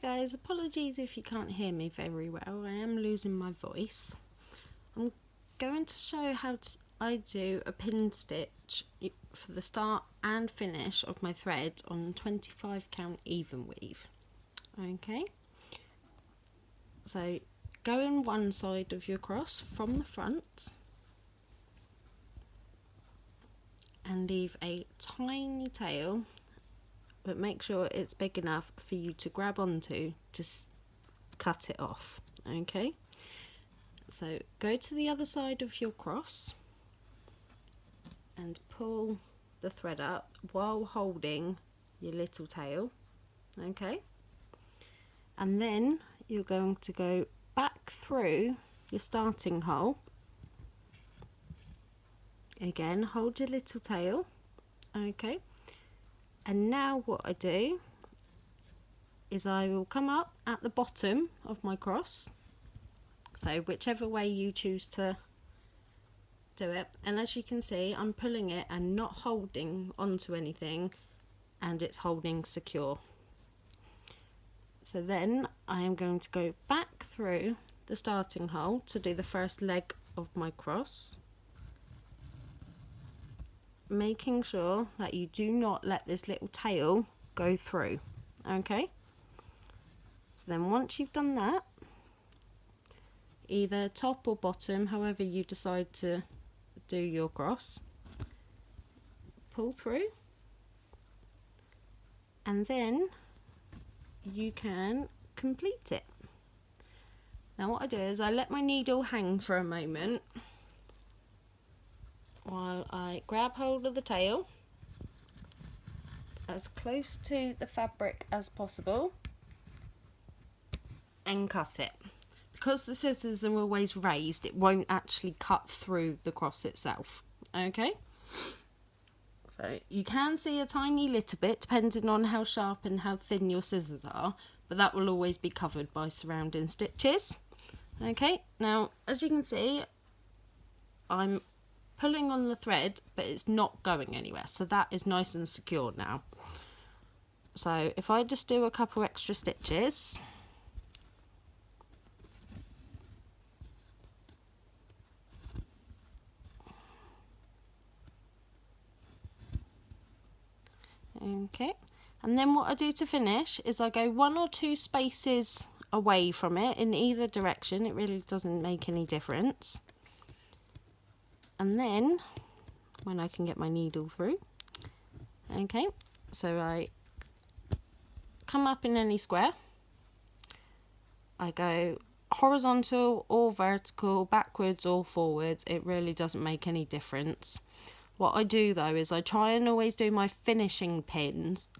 Hi guys, apologies if you can't hear me very well. I am losing my voice. I'm going to show how I do a pin stitch for the start and finish of my thread on 25 count even weave. Okay, so go in one side of your cross from the front and leave a tiny tail, but make sure it's big enough for you to grab onto to cut it off. Okay, so go to the other side of your cross and pull the thread up while holding your little tail. Okay, and then you're going to go back through your starting hole. Again, hold your little tail. Okay, and now what I do is I will come up at the bottom of my cross, so whichever way you choose to do it, and as you can see I'm pulling it and not holding onto anything, and it's holding secure. So then I am going to go back through the starting hole to do the first leg of my cross, making sure that you do not let this little tail go through. Okay, so then once you've done that, either top or bottom, however you decide to do your cross, pull through, and then you can complete it. Now what I do is I let my needle hang for a moment while I grab hold of the tail as close to the fabric as possible and cut it. Because the scissors are always raised, it won't actually cut through the cross itself. Okay, so you can see a tiny little bit depending on how sharp and how thin your scissors are, but that will always be covered by surrounding stitches. Okay, now as you can see I'm pulling on the thread, but it's not going anywhere, so that is nice and secure now. So if I just do a couple extra stitches, okay, and then what I do to finish is I go 1 or 2 spaces away from it in either direction. It really doesn't make any difference. And then when I can get my needle through, okay, so I come up in any square, I go horizontal or vertical, backwards or forwards, it really doesn't make any difference. What I do though is I try and always do my finishing pins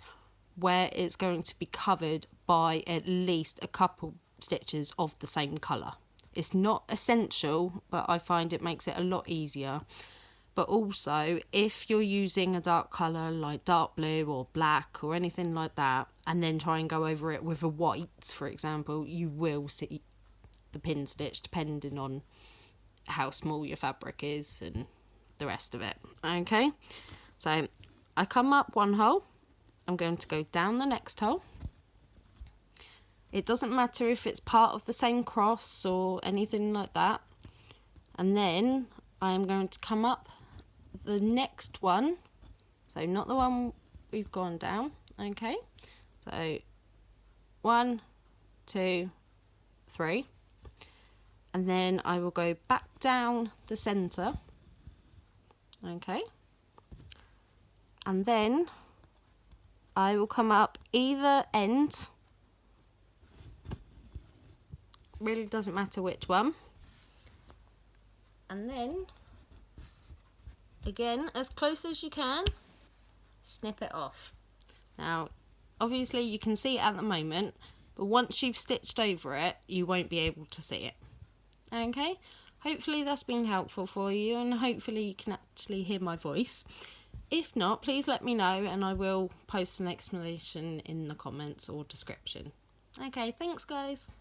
where it's going to be covered by at least a couple stitches of the same colour. It's not essential, but I find it makes it a lot easier. But also, if you're using a dark colour like dark blue or black or anything like that, and then try and go over it with a white, for example, you will see the pin stitch depending on how small your fabric is and the rest of it. Okay, so I come up one hole, I'm going to go down the next hole. It doesn't matter if it's part of the same cross or anything like that. And then I'm going to come up the next one, so not the one we've gone down. Okay, so 1, 2, 3, and then I will go back down the center. Okay, and then I will come up either end, really doesn't matter which one, and then again as close as you can, snip it off. Now obviously you can see it at the moment, but once you've stitched over it you won't be able to see it. Okay, hopefully that's been helpful for you, and hopefully you can actually hear my voice. If not, please let me know and I will post an explanation in the comments or description. Okay, thanks guys.